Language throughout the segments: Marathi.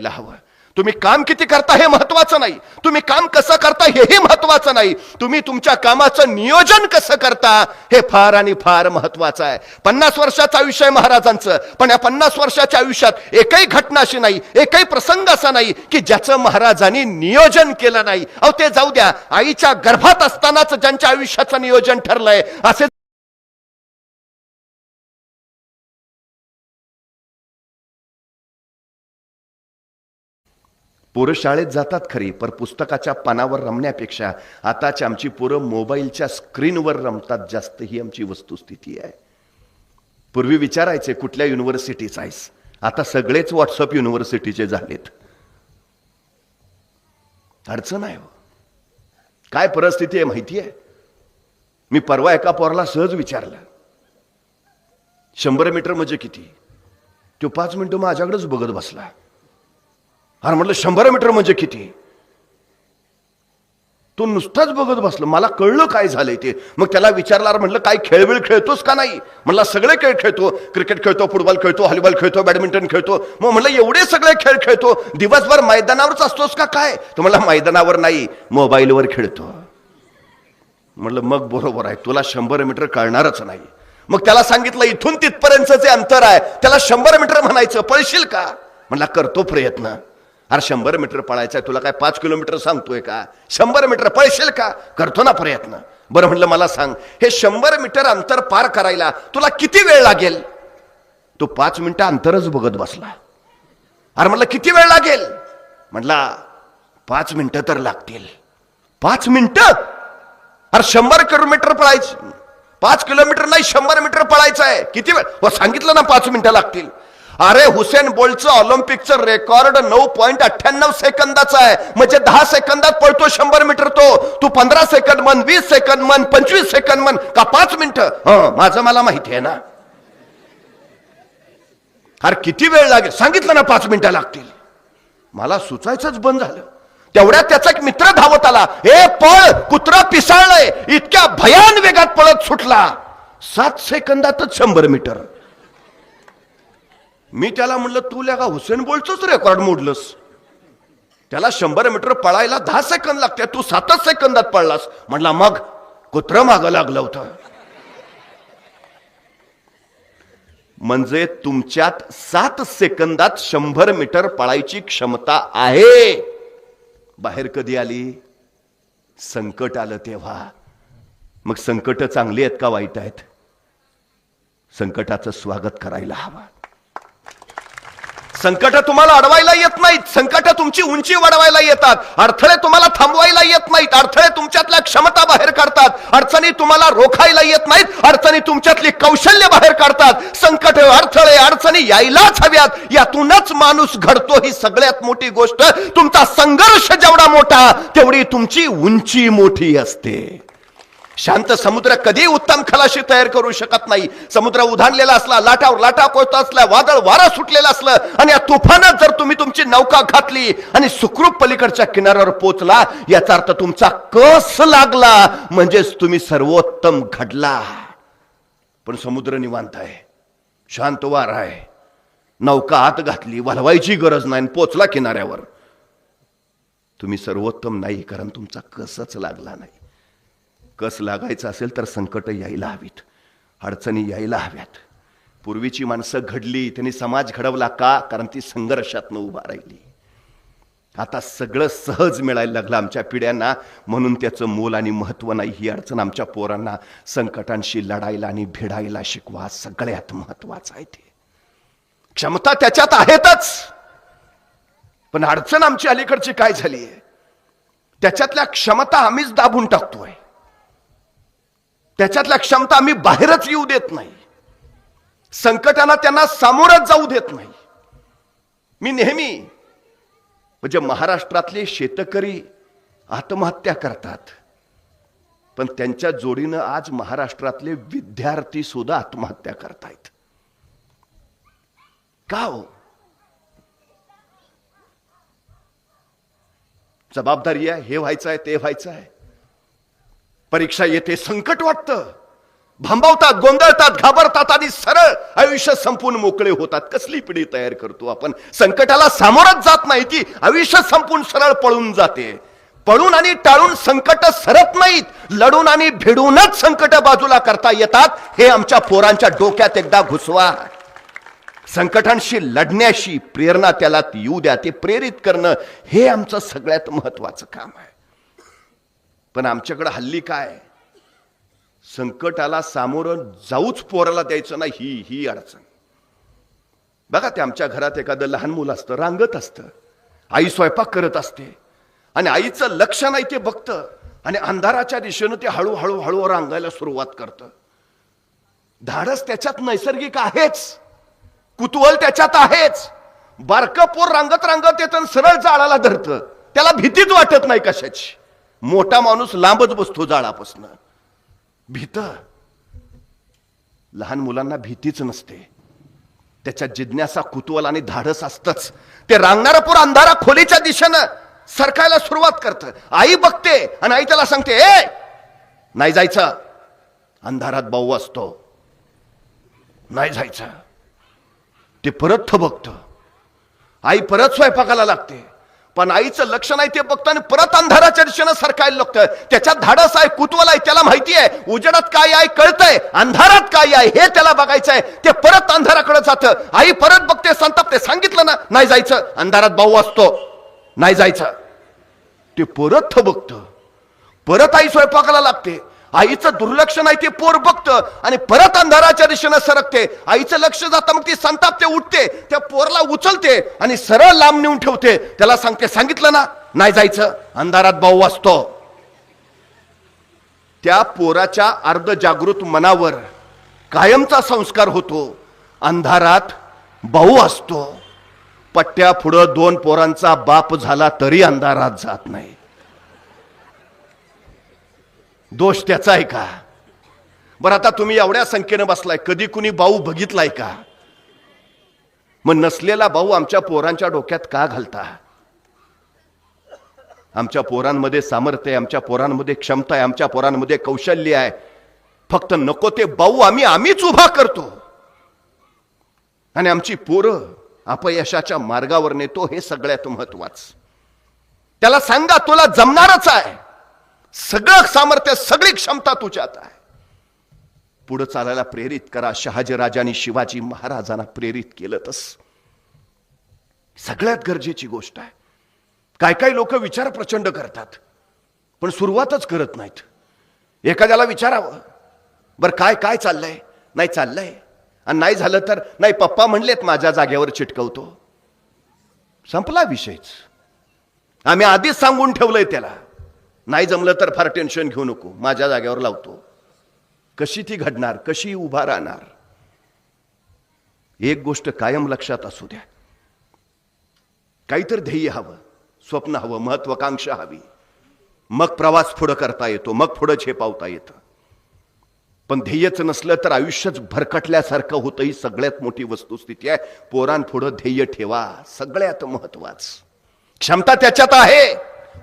यायला हवं. तुम्ही काम किती करता हे महत्वाचं नाही, तुम्ही काम कसं करता हेही महत्वाचं नाही, तुम्ही तुमच्या कामाचं नियोजन कसं करता हे फार आणि फार महत्वाचं आहे. 50 वर्षाचं आयुष्य आहे महाराजांचं, पण या 50 वर्षाच्या आयुष्यात एकही घटना अशी नाही, एकही प्रसंग असा नाही की ज्याचं महाराजांनी नियोजन केलं नाही. अहो ते जाऊ द्या, आईच्या गर्भात असतानाच ज्यांच्या आयुष्याचं नियोजन ठरलंय असे पोरं शाळेत जातात खरी, पण पुस्तकाच्या पानावर रमण्यापेक्षा आताची आमची पोरं मोबाईलच्या स्क्रीनवर रमतात जास्त, ही आमची वस्तुस्थिती आहे. पूर्वी विचारायचे कुठल्या युनिव्हर्सिटीचा आहेस, आता सगळेच व्हॉट्सअप युनिव्हर्सिटीचे झालेत. अडचण आहे. काय परिस्थिती आहे माहिती आहे? मी परवा एका पोराला सहज विचारलं 100 मीटर म्हणजे किती, तो 5 मिनिटं माझ्याकडेच बघत बसला. अरे म्हटलं 100 मीटर म्हणजे किती, तो नुसताच बघत बसला. मला कळलं काय झालंय ते. मग त्याला विचारलं म्हटलं काय खेळबिळ खेळतोस का नाही. म्हणला सगळे खेळ खेळतो, क्रिकेट खेळतो, फुटबॉल खेळतो, व्हॉलीबॉल खेळतो, बॅडमिंटन खेळतो. मग म्हणलं एवढे सगळे खेळ खेळतो, दिवसभर मैदानावरच असतोस का काय. तो म्हणला मैदानावर नाही, मोबाईलवर खेळतो. म्हणलं मग बरोबर आहे, तुला 100 मीटर कळणारच नाही. मग त्याला सांगितलं इथून तिथपर्यंतचं जे अंतर आहे त्याला 100 मीटर म्हणायचं, पळशील का. म्हणला करतो प्रयत्न. अरे 100 मीटर पळायचं आहे, तुला काय 5 किलोमीटर सांगतोय का. 100 मीटर पळशील का, करतो ना प्रयत्न. बरं म्हटलं मला सांग, हे 100 मीटर अंतर पार करायला तुला किती वेळ लागेल. तो 5 मिनिटं अंतरच बघत बसला. अरे म्हटलं किती वेळ लागेल. म्हटला 5 मिनिटं तर लागतील. 5 मिनिटं. अरे 100 किलोमीटर पळायचं, 5 किलोमीटर नाही 100 मीटर पळायचं आहे, किती वेळ. हो सांगितलं ना 5 मिनिटं लागतील. अरे हुसेन बोल्टचं ऑलिम्पिकचं रेकॉर्ड 9.98 सेकंदाचा आहे, म्हणजे 10 सेकंदात पळतो 100 मीटर. तू 15 सेकंद म्हण, 20 सेकंद म्हण, 25 सेकंद म्हण, का 5 मिनिटं. माझं मला माहिती आहे ना. अरे किती वेळ लागेल, सांगितलं ना 5 मिनिटं लागतील. मला सुचायचंच बंद झालं. तेवढ्यात त्याचा एक मित्र धावत आला, हे पळ कुत्रा पिसाळलंय. इतक्या भयान वेगात पळत सुटला, 7 सेकंदातच 100 मीटर. मी त्याला म्हणलं तू का हुसेन बोल्टच रेकॉर्ड मोडलंस. त्याला 100 मीटर पळायला 10 सेकंद लागते, तू 7 सेकंदात पळलास. म्हणला मग कुत्रं मागं लागलं होतं. म्हणजे तुमच्यात 7 सेकंदात 100 मीटर पळायची क्षमता आहे. बाहेर कधी आली, संकट आलं तेव्हा. मग संकट चांगली आहेत का वाईट आहेत. संकटाचं स्वागत करायला हवं. संकट तुम्हाला अडवायला येत नाहीत, संकट तुमची उंची वाढवायला येतात. अडथळे तुम्हाला थांबवायला येत नाहीत, अडथळे तुमच्यातल्या क्षमता बाहेर काढतात. अडचणी तुम्हाला रोखायला येत नाहीत, अडचणी तुमच्यातली कौशल्य बाहेर काढतात. संकट अडथळे अडचणी यायलाच हव्यात, यातूनच माणूस घडतो. ही सगळ्यात मोठी गोष्ट. तुमचा संघर्ष जेवढा मोठा तेवढी तुमची उंची मोठी असते. शांत समुद्र कधी उत्तम खलाशी तयार करू शकत नाही. समुद्र उधाणलेला असला, लाटावर लाटा कोसळत असला, वादळ वारा सुटलेला असलं आणि या तुफानात जर तुम्ही तुमची नौका घातली आणि सुखरूप पलीकडच्या किनाऱ्यावर पोहोचला, याचा अर्थ तुमचा कस लागला, म्हणजेच तुम्ही सर्वोत्तम घडला. पण समुद्र निवांत आहे, शांत वारा आहे, नौका आत घातली, वळवायची गरज नाही, पोहोचला किनाऱ्यावर, तुम्ही सर्वोत्तम नाही, कारण तुमचा कसच लागला नाही. कस लागायचं असेल तर संकट यायला हवीत, अडचणी यायला हव्यात. पूर्वीची माणसं घडली, त्यांनी समाज घडवला का, कारण ती संघर्षातनं उभा राहिली. आता सगळं सहज मिळायला लागलं आमच्या पिढ्यांना, म्हणून त्याचं मोल आणि महत्व नाही. ही अडचण आमच्या पोरांना संकटांशी लढायला आणि भिडायला शिकवा, सगळ्यात महत्वाचं आहे. ते क्षमता त्याच्यात आहेतच, पण अडचण आमची अलीकडची काय झाली आहे, त्याच्यातल्या क्षमता आम्हीच दाबून टाकतोय. त्याच्यातल्या क्षमता आम्ही बाहेरच येऊ देत नाही, संकटांना त्यांना सामोरच जाऊ देत नाही. मी नेहमी म्हणजे महाराष्ट्रातले शेतकरी आत्महत्या करतात, पण त्यांच्या जोडीनं आज महाराष्ट्रातले विद्यार्थी सुद्धा आत्महत्या करतायत. का हो? जबाबदारी आहे, हे व्हायचं आहे, ते व्हायचं आहे. परीक्षा येते, संकट वाटतं. भांबवतात, गोंधळतात, घाबरतात आणि सरळ आयुष्य संपून मोकळे होतात. कसली पिढी तयार करतो आपण? संकटाला सामोरच जात नाही, ती आयुष्य संपून सरळ पळून जाते. पळून आणि टाळून संकट सरत नाहीत, लढून आणि भिडूनच संकट बाजूला करता येतात. हे आमच्या पोरांच्या डोक्यात एकदा घुसवा. संकटांशी लढण्याची प्रेरणा त्याला येऊ द्या, ते प्रेरित करणं हे आमचं सगळ्यात महत्वाचं काम आहे. पण आमच्याकडे हल्ली काय, संकटाला सामोरं जाऊच पोराला द्यायचं नाही, ही अडचण. बघा, ते आमच्या घरात एखादं लहान मुलं असतं, रांगत असतं, आई स्वयंपाक करत असते आणि आईचं लक्ष नाही ते बघतं आणि अंधाराच्या दिशेनं ते हळूहळू हळू रांगायला सुरुवात करतं. धाडस त्याच्यात नैसर्गिक आहेच, कुतूहल त्याच्यात आहेच. बारकं पोर रांगत रांगत येतं, सरळ जाळाला धरतं, त्याला भीतीच वाटत नाही कशाची. मोठा माणूस लांबच बसतो जाळापासून, भीत. लहान मुलांना भीतीच नसते, त्याच्या जिज्ञासा, कुतूहल आणि धाडस असतच. ते रांगणारा पोर अंधारा खोलीच्या दिशेनं सरकायला सुरुवात करतं. आई बघते आणि आई त्याला सांगते, ए नाही जायचं. अंधारात भाऊ असतो, नाही जायचं. ते परत थबकतं, आई परत स्वयंपाकाला लागते, पण आईचं लक्ष नाही ते बघतं आणि परत अंधाराच्या दिशेनं सरकायला लागतं. त्याच्यात धाडस आहे, कुतूहल आहे, त्याला माहिती आहे उजेडात काय आहे कळतंय, अंधारात काय आहे हे त्याला बघायचं आहे. ते परत अंधाराकडे जातं, आई परत बघते, संतापते, सांगितलं ना नाही जायचं, अंधारात भाऊ असतो, नाही जायचं. ते परत थबकतं, परत आई स्वयंपाकाला लागते, आईचं दुर्लक्ष नाही ते पोर बघतं आणि परत अंधाराच्या दिशेनं सरकते. आईचं लक्ष जातं, मग ती संतापते, उठते, त्या पोरला उचलते आणि सरळ लांब नेऊन ठेवते. त्याला सांगते, सांगितलं ना नाही जायचं, अंधारात भाऊ असतो. त्या पोराच्या अर्धजागृत मनावर कायमचा संस्कार होतो, अंधारात भाऊ असतो. पट्ट्या पुढं 2 पोरांचा बाप झाला तरी अंधारात जात नाही. दोष त्याचा आहे का? बरं, आता तुम्ही एवढ्या संख्येनं बसलाय, कधी कुणी भाऊ बघितलाय का? मग नसलेला भाऊ आमच्या पोरांच्या डोक्यात का घालता? आमच्या पोरांमध्ये सामर्थ्य आहे, आमच्या पोरांमध्ये क्षमता आहे, आमच्या पोरांमध्ये कौशल्य आहे. फक्त नको ते भाऊ आम्हीच उभा करतो आणि आमची पोरं अपयशाच्या मार्गावर नेतो. हे सगळ्यात महत्वाचं. त्याला सांगा, तुला जमणारच आहे, सगळं सामर्थ्य, सगळी क्षमता तुझ्यात आहे. पुढे चालायला प्रेरित करा. शहाजीराजांनी शिवाजी महाराजांना प्रेरित केलं तस. सगळ्यात गरजेची गोष्ट आहे. काय काय लोक विचार प्रचंड करतात पण सुरुवातच करत नाहीत. एखाद्याला विचारावं, बरं काय काय चाललंय, नाही चाललंय, आणि नाही झालं तर नाही पप्पा म्हणलेत माझ्या जागेवर चिटकवतो, संपला विषयच. आम्ही आधीच सांगून ठेवलंय त्याला, नाही जमलं तर फार टेन्शन घेऊ नको, माझ्या जागेवर लावतो. कशी ती घडणार, कशी उभा राहणार? एक गोष्ट कायम लक्षात असू द्या, काहीतरी ध्येय हवं, स्वप्न हवं, महत्वाकांक्षा हवी, मग प्रवास पुढे करता येतो, मग पुढे झेपावता येतं. पण ध्येयच नसलं तर आयुष्यच भरकटल्यासारखं होतं. ही सगळ्यात मोठी वस्तुस्थिती आहे. पोरांपुढे ध्येय ठेवा, सगळ्यात महत्वाचं. क्षमता त्याच्यात आहे,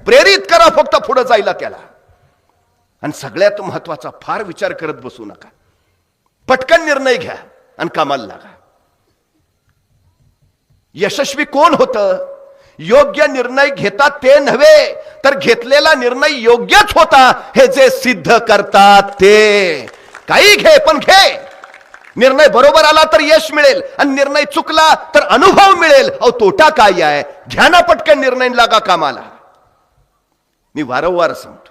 प्रेरित करा फक्त पुढे जायला त्याला. आणि सगळ्यात महत्वाचा, फार विचार करत बसू नका, पटकन निर्णय घ्या आणि कामाला लागा. यशस्वी कोण होतं? योग्य निर्णय घेतात ते नव्हे, तर घेतलेला निर्णय योग्यच होता हे जे सिद्ध करतात ते. काही घे पण घे. निर्णय बरोबर आला तर यश मिळेल आणि निर्णय चुकला तर अनुभव मिळेल. अहो तोटा काय आहे? घ्या ना पटकन निर्णय, लागा कामाला. मी वारंवार सांगतो,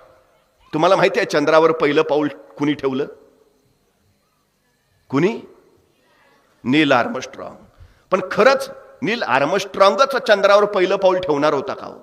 तुम्हाला माहिती आहे चंद्रावर पहिलं पाऊल कुणी ठेवलं? कुणी? नील आर्मस्ट्रॉंग. पण खरंच नील आर्मस्ट्रॉंगच चंद्रावर पहिलं पाऊल ठेवणार होता का?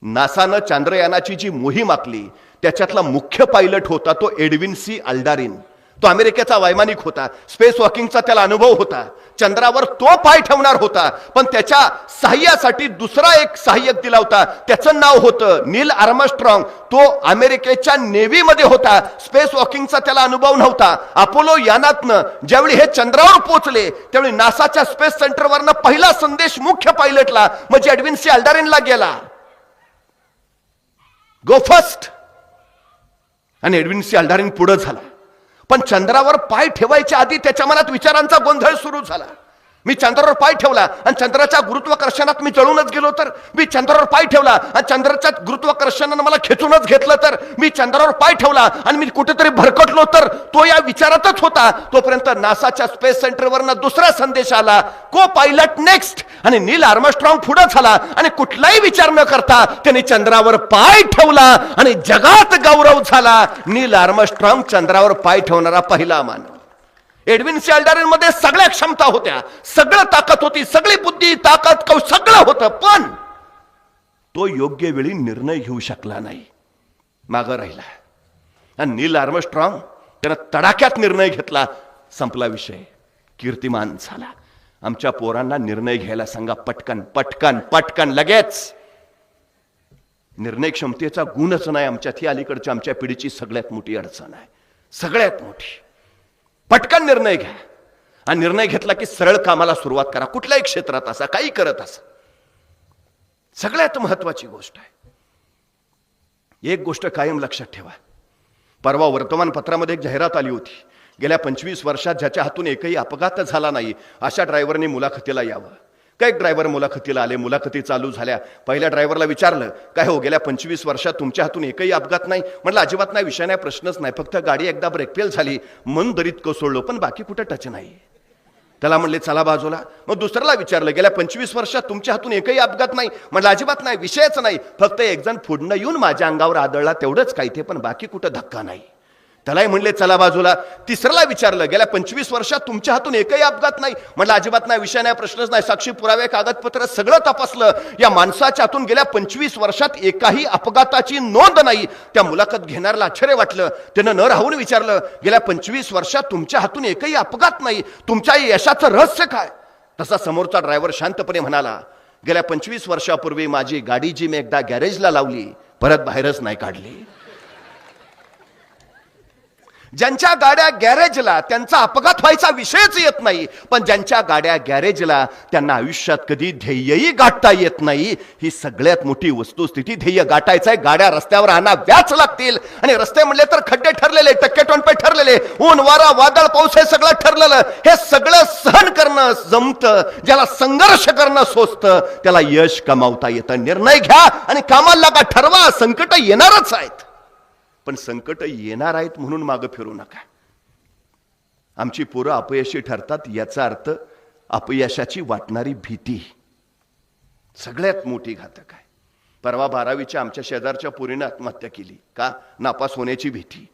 नासानं चांद्रयानाची जी मोहीम आखली त्याच्यातला मुख्य पायलट होता तो एडविन सी अल्डारिन. तो अमेरिकेचा वैमानिक होता, स्पेस वॉकिंगचा त्याला अनुभव होता. चंद्रावर तो पाय ठेवणार होता, पण त्याच्या सहाय्यासाठी दुसरा एक सहाय्यक दिला होता, त्याचं नाव होतं नील आर्मस्ट्रॉंग. तो अमेरिकेच्या नेव्हीमध्ये होता. स्पेस वॉकिंगचा त्याला अनुभव नव्हता. अपोलो यानातनं ज्यावेळी हे चंद्रावर पोहोचले त्यावेळी नासाच्या स्पेस सेंटरवरनं पहिला संदेश मुख्य पायलटला म्हणजे एडविन सी अल्डारिनला गेला, गो फर्स्ट. आणि एडविन सी अल्डारिन पुढे झाला. पण चंद्रावर पाय ठेवायच्या आधी त्याच्या मनात विचारांचा गोंधळ सुरू झाला. मी चंद्रावर पाय ठेवला आणि चंद्राच्या गुरुत्वाकर्षणात मी जळूनच गेलो तर, मी चंद्रावर पाय ठेवला आणि चंद्राच्या गुरुत्वाकर्षणानं मला खेचूनच घेतलं तर, मी चंद्रावर पाय ठेवला आणि मी कुठेतरी भरकटलो तर, तो या विचारातच होता. तोपर्यंत नासाच्या स्पेस सेंटरवरनं दुसरा संदेश आला, को पायलट नेक्स्ट. आणि नील आर्मस्ट्रॉंग पुढे झाला आणि कुठलाही विचार न करता त्याने चंद्रावर पाय ठेवला आणि जगात गौरव झाला. नील आर्मस्ट्रॉंग चंद्रावर पाय ठेवणारा पहिला मानव. एडविन सी अल्डारिन मध्ये सगळ्या क्षमता होत्या, सगळं ताकद होती, सगळी बुद्धी ताकद सगळं होतं, पण तो योग्य वेळी निर्णय घेऊ शकला नाही, मागं राहिला. आणि नील आर्मस्ट्रॉंग त्यानं तडाख्यात निर्णय घेतला, संपला विषय, कीर्तिमान झाला. आमच्या पोरांना निर्णय घ्यायला सांगा, पटकन पटकन पटकन लगेच. निर्णय क्षमतेचा गुणच नाही आमच्यात, ही अलीकडच्या आमच्या पिढीची सगळ्यात मोठी अडचण आहे, सगळ्यात मोठी. पटकन निर्णय घ्या आणि निर्णय घेतला की सरळ कामाला सुरुवात करा, कुठल्याही क्षेत्रात असा, काही करत असा. सगळ्यात महत्वाची गोष्ट आहे. एक गोष्ट कायम लक्षात ठेवा. परवा वर्तमानपत्रामध्ये एक जाहिरात आली होती, गेल्या 25 वर्षात ज्याच्या हातून एकही अपघात झाला नाही अशा ड्रायव्हरने मुलाखतीला यावं. काय ड्रायव्हर मुलाखतीला आले, मुलाखती चालू झाल्या. पहिल्या ड्रायव्हरला विचारलं, काय हो गेल्या 25 वर्षात तुमच्या हातून एकही अपघात नाही? म्हटलं अजिबात नाही, विषय नाही, प्रश्नच नाही, फक्त गाडी एकदा ब्रेक फेल झाली, मन दरीत कोसळलो, पण बाकी कुठं टच नाही. त्याला म्हणले चला बाजूला. मग दुसऱ्याला विचारलं, गेल्या 25 वर्षात तुमच्या हातून एकही अपघात नाही? म्हटलं अजिबात नाही, विषयच नाही, फक्त एक जण पुढनं येऊन माझ्या अंगावर आदळला तेवढंच काही ते, पण बाकी कुठं धक्का नाही. त्यालाही म्हणले चला बाजूला. तिसऱ्याला विचारलं, गेल्या 25 वर्षात तुमच्या हातून एकही अपघात नाही? म्हटलं अजिबात नाही, विषय नाही, प्रश्नच नाही, साक्षी पुरावे कागदपत्र सगळं तपासलं, या माणसाच्या हातून गेल्या 25 वर्षात एकाही अपघाताची नोंद नाही. त्या मुलाखत घेणाऱ्याला आश्चर्य वाटलं. त्यानं न राहून विचारलं, गेल्या 25 वर्षात तुमच्या हातून एकही अपघात नाही, तुमच्या यशाचं रहस्य काय? तसा समोरचा ड्रायव्हर शांतपणे म्हणाला, गेल्या 25 वर्षापूर्वी माझी गाडी जी मी एकदा गॅरेजला लावली, परत बाहेरच नाही काढली. ज्यांच्या गाड्या गॅरेजला त्यांचा अपघात व्हायचा विषयच येत नाही, पण ज्यांच्या गाड्या गॅरेजला त्यांना आयुष्यात कधी ध्येयही गाठता येत नाही. ही सगळ्यात मोठी वस्तुस्थिती. ध्येय गाठायचंय, गाड्या रस्त्यावर आणाव्याच लागतील. आणि रस्ते म्हणले तर खड्डे ठरलेले, टक्के टोणपे ठरलेले, ऊन वारा वादळ पाऊस हे सगळं ठरलेलं. हे सगळं सहन करणं जमतं, ज्याला संघर्ष करणं सोचतं त्याला यश कमावता येतं. निर्णय घ्या आणि कामाला लागा, ठरवा. संकट येणारच आहेत, पण संकट येणार आहेत म्हणून मागे फिरू नका. आमची पोरं अपयशी ठरतात याचा अर्थ अपयशाची वाटणारी भीती सगळ्यात मोठी घातक आहे. परवा 12वीच्या आमच्या शेजारच्या पोरीने आत्महत्या केली. का? नापास होण्याची भीती.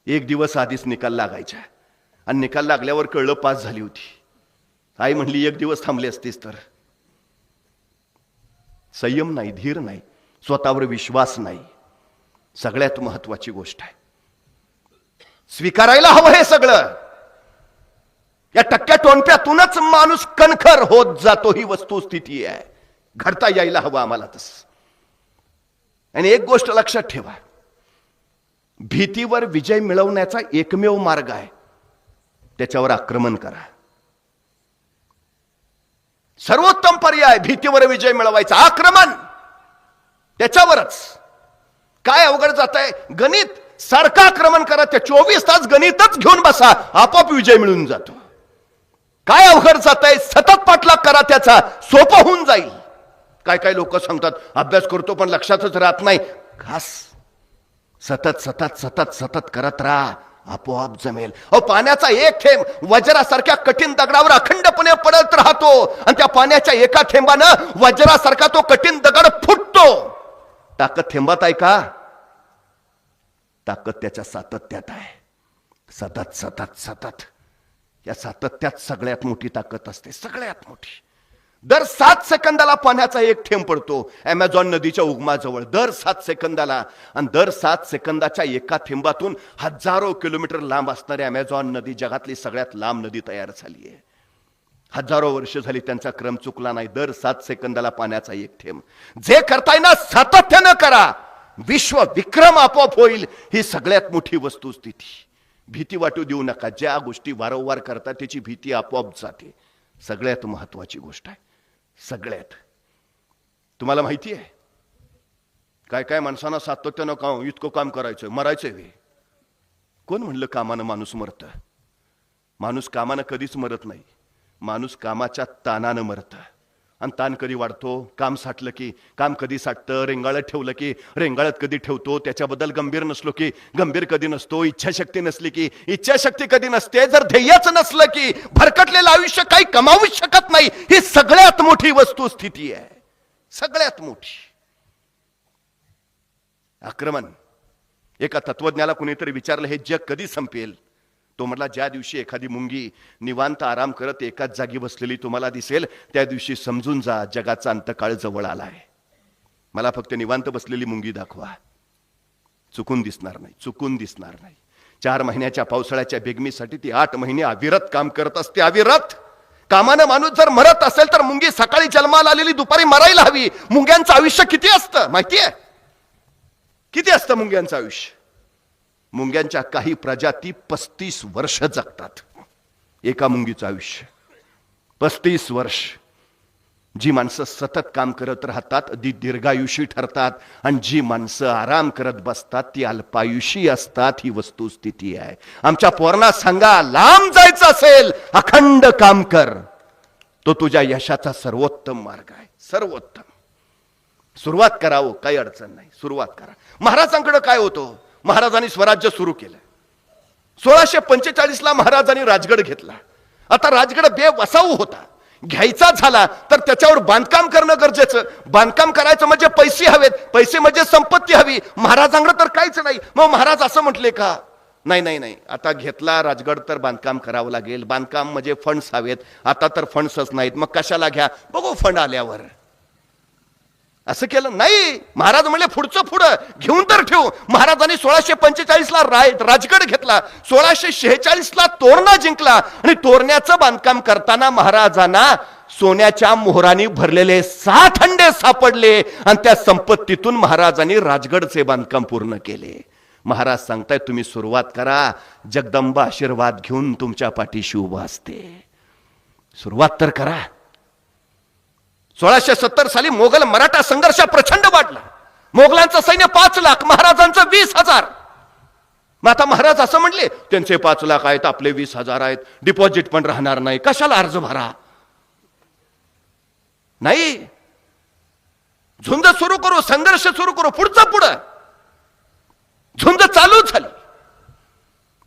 एक दिवस आधीच निकाल लागायचा आणि निकाल लागल्यावर कळलं पास झाली होती. आई म्हणली एक दिवस थांबली असतीस तर. संयम नाही, धीर नाही, स्वतःवर विश्वास नाही, सगळ्यात महत्वाची गोष्ट आहे. स्वीकारायला हवं हे सगळं. या टक्क्या टोणप्यातूनच माणूस कणखर होत जातो, ही वस्तुस्थिती आहे. घडता यायला हवं आम्हाला तसं. आणि एक गोष्ट लक्षात ठेवा, भीतीवर विजय मिळवण्याचा एकमेव मार्ग आहे, त्याच्यावर आक्रमण करा. सर्वोत्तम पर्याय भीतीवर विजय मिळवायचा, आक्रमण, त्याच्यावरच. काय अवघड जात आहे? गणित. सारखं आक्रमण करा, त्या 24 तास गणितच घेऊन बसा, आपोआप विजय मिळून जातो. काय अवघड जात आहे? सतत पाठलाग करा, त्याचा सोपं होऊन जाईल. काय काय लोक सांगतात अभ्यास करतो पण लक्षातच राहत नाही. खास सतत सतत सतत सतत करत राहा, आपोआप जमेल. पाण्याचा एक थेंब वज्रासारख्या कठीण दगडावर अखंडपणे पडत राहतो आणि त्या पाण्याच्या एका थेंबानं वज्रासारखा तो कठीण दगड फुटतो. ताकद थेंबात आहे का? ताकद त्याच्या सातत्यात आहे. सतत सतत सतत, या सातत्यात सगळ्यात मोठी ताकद असते, सगळ्यात मोठी. दर 7 सेकंदाला पाण्याचा एक थेंब पडतो अमेझॉन नदीच्या उगमाजवळ, दर 7 सेकंदाला. आणि दर 7 सेकंदाच्या एका थेंबातून हजारो किलोमीटर लांब असणारी अमेझॉन नदी जगातली सगळ्यात लांब नदी तयार झाली आहे. हजारो वर्ष झाली त्यांचा क्रम चुकला नाही. दर 7 सेकंदाला पाण्याचा एक थेंब. जे करताय ना सातत्यानं करा, विश्व विक्रम आपोआप होईल. ही सगळ्यात मोठी वस्तुस्थिती. भीती वाटू देऊ नका. ज्या गोष्टी वारंवार करता त्याची भीती आपोआप जाते. सगळ्यात महत्वाची गोष्ट आहे, सगळ्यात. तुम्हाला माहिती आहे काय काय माणसांना सातत्यानं काम, इतकं काम करायचं, मरायचंय वे, कोण म्हणलं कामानं माणूस मरतं? माणूस कामानं कधीच मरत नाही. माणूस कामाच्या ताणानं मरतं. आणि ताण कधी वाढतो? काम साठलं की. काम कधी साठतं? रेंगाळत ठेवलं की. रेंगाळत कधी ठेवतो? त्याच्याबद्दल गंभीर नसलो की. गंभीर कधी नसतो? इच्छाशक्ती नसली की. इच्छाशक्ती कधी नसते? जर ध्येयच नसलं की भरकटलेलं आयुष्य काही कमावूच शकत नाही. ही सगळ्यात मोठी वस्तुस्थिती आहे, सगळ्यात मोठी. आक्रमण. एका तत्वज्ञाला कुणीतरी विचारलं, हे जग कधी संपेल? तो म्हटला, ज्या दिवशी एखादी मुंगी निवांत आराम करत एकाच जागी बसलेली तुम्हाला दिसेल, त्या दिवशी समजून जा जगाचा अंतकाळ जवळ आलाय. मला फक्त निवांत बसलेली मुंगी दाखवा. चुकून दिसणार नाही, चुकून दिसणार नाही. 4 महिन्याच्या पावसाळ्याच्या बेगमीसाठी ती 8 महिने अविरत काम करत असते, अविरत. कामानं माणूस जर मरत असेल तर मुंगी सकाळी जन्माला आलेली दुपारी मरायला हवी. मुंग्यांचं आयुष्य किती असतं माहितीये? किती असतं मुंग्यांचं आयुष्य? मुंग्यांच्या काही प्रजाती 35 वर्ष जगतात. एका मुंगीचं आयुष्य 35 वर्ष. जी माणसं सतत काम करत राहतात ती दीर्घायुषी ठरतात, आणि जी माणसं आराम करत बसतात ती अल्पायुषी असतात. ही वस्तुस्थिती आहे. आमच्या पोरांना सांगा, लांब जायचं असेल अखंड काम कर, तो तुझ्या यशाचा सर्वोत्तम मार्ग आहे, सर्वोत्तम. सुरुवात करावं, काही अडचण नाही, सुरुवात करा. महाराजांकडे काय होतं? महाराजांनी स्वराज्य सुरू केलं. 1645 ला महाराजांनी राजगड घेतला. आता राजगड बेवसाऊ होता. घ्यायचा झाला तर त्याच्यावर बांधकाम करणं गरजेचं. बांधकाम करायचं म्हणजे पैसे हवेत, पैसे म्हणजे संपत्ती हवी. महाराजांकडे तर काहीच नाही. मग महाराज असं म्हटले का? नाही नाही नाही, आता घेतला राजगड तर बांधकाम करावं लागेल. बांधकाम म्हणजे फंड्स हवेत. आता तर फंड्सच नाहीत, मग कशाला घ्या, बघू फंड आल्यावर. असं केलं नाही. महाराज म्हणले पुढचं पुढं घेऊन तर ठेवू. महाराजांनी 1645 ला राजगड घेतला. 1646 ला तोरणा जिंकला, आणि तोरण्याचं बांधकाम करताना महाराजांना सोन्याच्या मोहरांनी भरलेले 6 हंडे सापडले, आणि त्या संपत्तीतून महाराजांनी राजगडचे बांधकाम पूर्ण केले. महाराज सांगतायत, तुम्ही सुरुवात करा, जगदंबा आशीर्वाद घेऊन तुमच्या पाठीशी उभा असते. सुरुवात तर करा. 1670 साली मोगल मराठा संघर्ष प्रचंड वाढला. मोगलांचं सैन्य 5 लाख, महाराजांचं 20,000. मग आता महाराज असं म्हणले, त्यांचे 5 लाख आहेत, आपले 20,000 आहेत, डिपॉझिट पण राहणार नाही, कशाला अर्ज भरा? नाही, झुंज सुरू करू, संघर्ष सुरू करू, पुढचं पुढं. झुंज चालू झाली.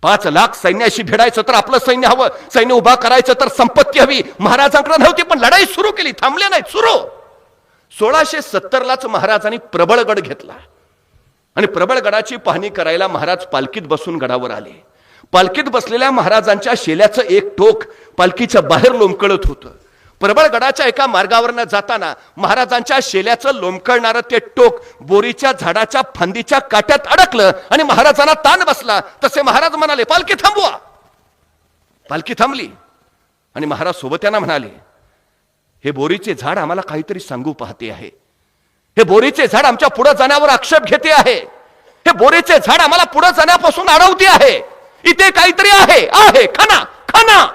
5 लाख सैन्याशी भिडायचं तर आपलं सैन्य हवं, सैन्य उभा करायचं तर संपत्ती हवी. महाराजांकडे नव्हती, पण लढाई सुरू केली, थांबले नाही, सुरू. 1670 लाच महाराजांनी प्रबळगड घेतला, आणि प्रबळगडाची पाहणी करायला महाराज पालखीत बसून गडावर आले. पालखीत बसलेल्या महाराजांच्या शेल्याचं एक टोक पालखीच्या बाहेर लोंबकळत होतं. प्रबळगडाच्या एका मार्गावरनं जाताना महाराजांच्या शेल्याचं लोंबकळणारं ते टोक बोरीच्या झाडाच्या फांदीच्या काट्यात अडकलं, आणि महाराजांना ताण बसला. तसे महाराज म्हणाले, पालखी थांबवा. पालखी थांबली, आणि महाराज सोबत्यांना म्हणाले, हे बोरीचे झाड आम्हाला काहीतरी सांगू पाहते आहे. हे बोरीचे झाड आमच्या पुढे जाण्यावर आक्षेप घेते आहे. हे बोरीचे झाड आम्हाला पुढे जाण्यापासून अडवते आहे. इथे काहीतरी आहे, आहे, खना खना.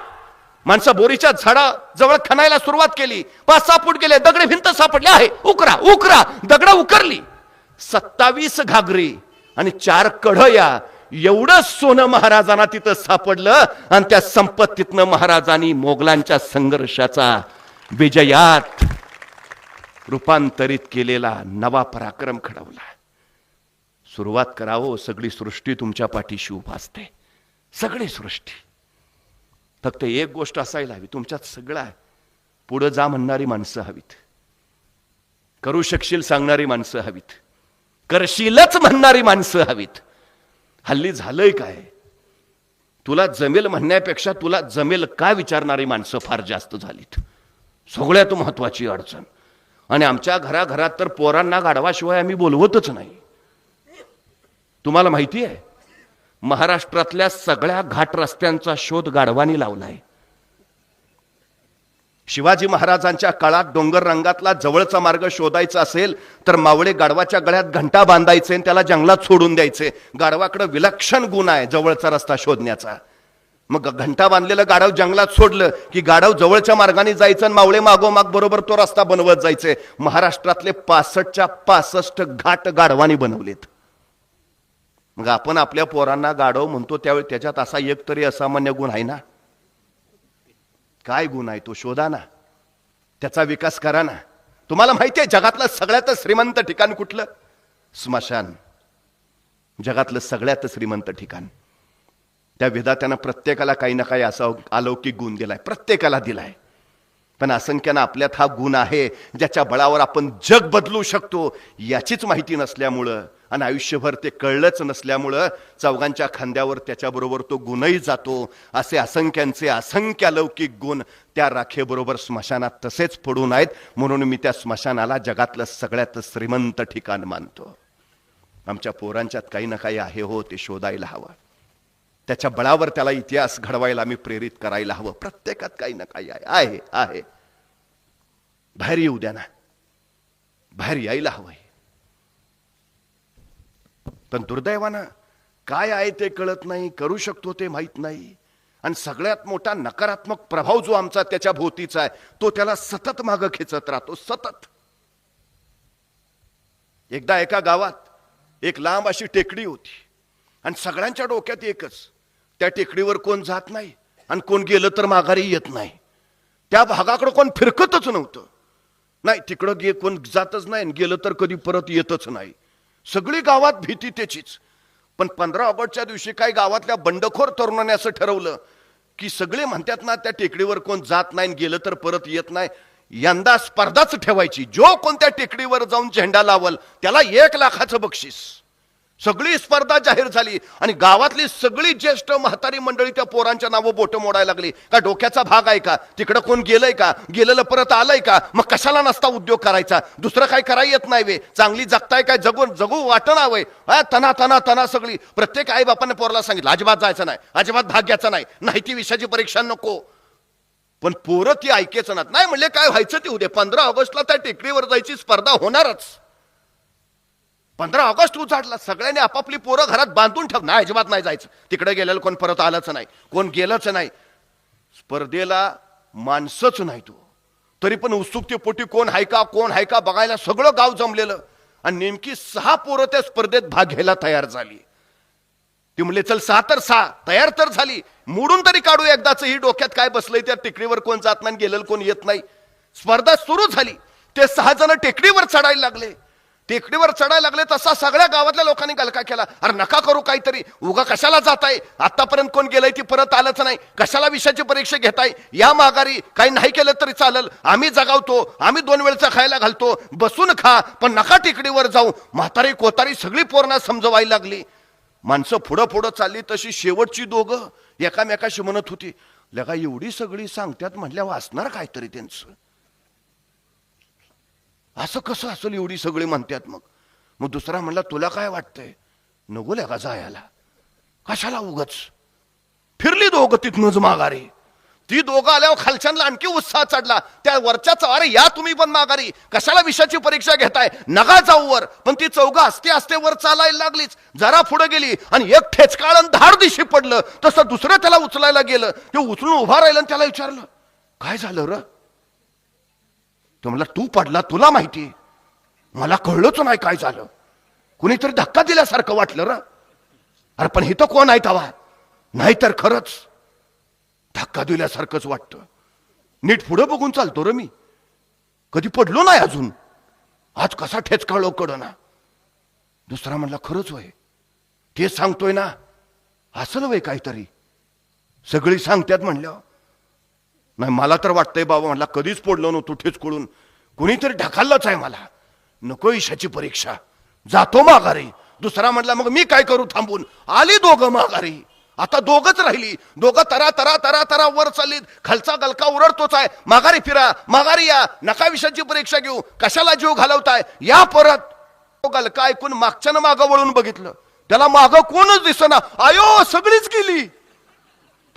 माणसं बोरीच्या झाडा जवळ खणायला सुरुवात केली. 5-6 फूट गेले, दगडी भिंत सापडली आहे. उकरा उकरा, दगड उकरली. 27 घागरी आणि 4 कढया, एवढं सोनं महाराजांना तिथं सापडलं, आणि त्या संपत्तीतनं महाराजांनी मोगलांच्या संघर्षाचा विजयात रूपांतरित केलेला नवा पराक्रम घडवला. सुरुवात करावं, सगळी सृष्टी तुमच्या पाठीशी उभा असते, सगळी सृष्टी. फक्त एक गोष्ट असायला हवी, तुमच्यात सगळं आहे. पुढे जा म्हणणारी माणसं हवीत, करू शकशील सांगणारी माणसं हवीत, करशीलच म्हणणारी माणसं हवीत. हल्ली झालंय काय, तुला जमेल म्हणण्यापेक्षा तुला जमेल का विचारणारी माणसं फार जास्त झालीत. सगळ्यात महत्वाची अडचण. आणि आमच्या घराघरात तर पोरांना गाढवाशिवाय आम्ही बोलवतच नाही. तुम्हाला माहिती आहे, महाराष्ट्रातल्या सगळ्या घाट रस्त्यांचा शोध गाढवानी लावलाय. शिवाजी महाराजांच्या काळात डोंगर रंगातला जवळचा मार्ग शोधायचा असेल तर मावळे गाढवाच्या गळ्यात घंटा बांधायचे आणि त्याला जंगलात सोडून द्यायचे. गाढवाकडे विलक्षण गुण आहे जवळचा रस्ता शोधण्याचा. मग घंटा बांधलेलं गाढव जंगलात सोडलं की गाढव जवळच्या मार्गाने जायचं आणि मावळे मागोमाग बरोबर तो रस्ता बनवत जायचे. महाराष्ट्रातले 65च्या 65 घाट गाढवानी बनवलेत. मग आपण आपल्या पोरांना गाढव म्हणतो त्यावेळी त्याच्यात असा एक तरी असामान्य गुण आहे ना. काय गुण आहे तो शोधा ना, त्याचा विकास करा ना. तुम्हाला माहिती आहे जगातलं सगळ्यात श्रीमंत ठिकाण कुठलं? स्मशान. जगातलं सगळ्यात श्रीमंत ठिकाण. त्या विधात्यानं प्रत्येकाला काही ना काही असा अलौकिक गुण दिलाय, प्रत्येकाला दिलाय. पण असंख्यानं आपल्यात हा गुण आहे ज्याच्या बळावर आपण जग बदलू शकतो याचीच माहिती नसल्यामुळं आणि आयुष्यभर ते कळलंच नसल्यामुळं चौघांच्या खांद्यावर त्याच्याबरोबर तो गुणही जातो. असे असंख्यांचे असंख्य अलौकिक गुण त्या राखेबरोबर स्मशानात तसेच पडून आहेत. म्हणून मी त्या स्मशानाला जगातलं सगळ्यात श्रीमंत ठिकाण मानतो. आमच्या पोरांच्यात काही ना काही आहे हो, ते शोधायला हवं. त्याच्या बळावर त्याला इतिहास घडवायला आम्ही प्रेरित करायला हवं. प्रत्येकात काही ना काही आहे आहे. बाहेर येऊ द्या ना, बाहेर यायला हवंय. पण दुर्दैवानं काय आहे ते कळत नाही, करू शकतो ते माहित नाही. आणि सगळ्यात मोठा नकारात्मक प्रभाव जो आमचा त्याच्या भोवतीचा आहे तो त्याला सतत मागं खेचत राहतो, सतत. एकदा एका गावात एक लांब अशी टेकडी होती आणि सगळ्यांच्या डोक्यात एकच, त्या टेकडीवर कोण जात नाही आणि कोण गेलं तर माघारी येत नाही. त्या भागाकडे कोण फिरकतच नव्हतं. नाही तिकडं कोण जातच नाही, गेलं तर कधी परत येतच नाही. सगळी गावात भीती त्याचीच. पण 15 ऑगस्टच्या दिवशी काय गावातल्या बंडखोर तरुणाने असं ठरवलं की सगळे म्हणतात ना त्या टेकडीवर कोण जात नाही, गेलं तर परत येत नाही, यंदा स्पर्धाच ठेवायची. जो कोणत्या टेकडीवर जाऊन झेंडा लावल त्याला 1 लाखाचं बक्षीस. सगळी स्पर्धा जाहीर झाली आणि गावातली सगळी ज्येष्ठ म्हातारी मंडळी त्या पोरांच्या नावं बोटं मोडायला लागली. का डोक्याचा भाग आहे का? तिकडं कोण गेलंय का? गेलेलं परत आलंय का? मग कशाला नसता उद्योग करायचा? दुसरं काय करायला येत नाही वे? चांगली जगताय काय? जगू वाटणं वय तना तना तना सगळी. प्रत्येक आई बापाने पोराला सांगितलं अजिबात जायचं नाही, अजिबात भाग घ्यायचा नाही, नाही ती विषयाची परीक्षा नको. पण पोरं ती ऐकायचं नाही. म्हणले काय व्हायचं ते उद्या 15 ऑगस्टला त्या टेकडीवर जायची स्पर्धा होणारच. 15 ऑगस्ट उजाडला, सगळ्यांनी आपापली पोरं घरात बांधून ठेव. नाही अजिबात नाही जायचं, तिकडे गेलेलं कोण परत आलंच नाही, कोण गेलंच नाही. स्पर्धेला माणसंच नाही तो, तरी पण उत्सुकतेपोटी कोण आहे का बघायला सगळं गाव जमलेलं. आणि नेमकी 6 पोरं त्या स्पर्धेत भाग घ्यायला तयार झाली. ती म्हणले चल 6 तर 6 तयार तर झाली, मोडून तरी काढू एकदाच. ही डोक्यात काय बसलंय, त्या टेकडीवर कोण जात नाही, गेलेलं कोण येत नाही. स्पर्धा सुरू झाली. ते 6 जण टेकडीवर चढायला लागले. टेकडीवर चढायला लागले तसा सगळ्या गावातल्या लोकांनी गलका केला. अरे नका करू काहीतरी, उगा कशाला जाताय? आतापर्यंत कोण गेलंय ती परत आलंच नाही, कशाला विषयाची परीक्षा घेताय? या माघारी, काही नाही केलं तरी चालल, आम्ही जगावतो, आम्ही 2 वेळचा खायला घालतो, बसून खा, पण नका टेकडीवर जाऊ. म्हातारी कोतारी सगळी पोरणा समजवायला लागली. माणसं पुढं चालली तशी शेवटची दोघं एकामेकाशी म्हणत होती, लगा एवढी सगळी सांगतात म्हटल्यावर असणार काहीतरी त्यांचं. असं कसं असेल एवढी सगळी म्हणतात? मग दुसरा म्हणला तुला काय वाटतंय? नको लगा जायला, कशाला उगच. फिरली दोघं तिथनच माघारी. ती दोघं आल्यावर खालच्यांना आणखी उत्साह चढला. त्या वरच्या अरे या तुम्ही पण माघारी, कशाला विषयाची परीक्षा घेताय, नका जाऊ वर. पण ती चौघं असते वर चालायला लागलीच. जरा पुढे गेली आणि एक ठेचकाळन धाड दिशी पडलं. तसं दुसरं त्याला उचलायला गेलं. ते उचलून उभा राहिलं आणि त्याला विचारलं काय झालं र? तो म्हणला तू पडला, तुला माहिती, मला कळलंच नाही काय झालं. कुणीतरी धक्का दिल्यासारखं वाटलं र. अरे पण इथं कोण आहे तवा? नाही तर खरंच धक्का दिल्यासारखंच वाटतं. नीट पुढे बघून चालतो र मी, कधी पडलो नाही अजून, आज कसा ठेचकाळो कडना. दुसरा म्हणला खरंच होय, ते सांगतोय ना, असल वय काहीतरी, सगळी सांगतात म्हणल्यावर. नाही मला तर वाटतंय बाबा, म्हणला कधीच पडलो नव्हतो ठेचकळून, कुणीतरी ढकललंच आहे मला, नको ईशाची परीक्षा, जातो माघारी. दुसरा म्हणला मग मी काय करू थांबून? आली दोघं माघारी. आता दोघच राहिली. दोघं तरा तरा तरा तरा वर चाललीत. खालचा गलका उरडतोच आहे, माघारी फिरा, माघारी या, नका विषयाची परीक्षा घेऊ, कशाला जीव घालवताय, या परत. गलका ऐकून मागच्यानं मागं वळून बघितलं, त्याला मागं कोणच दिसना. आयो सगळीच गेली.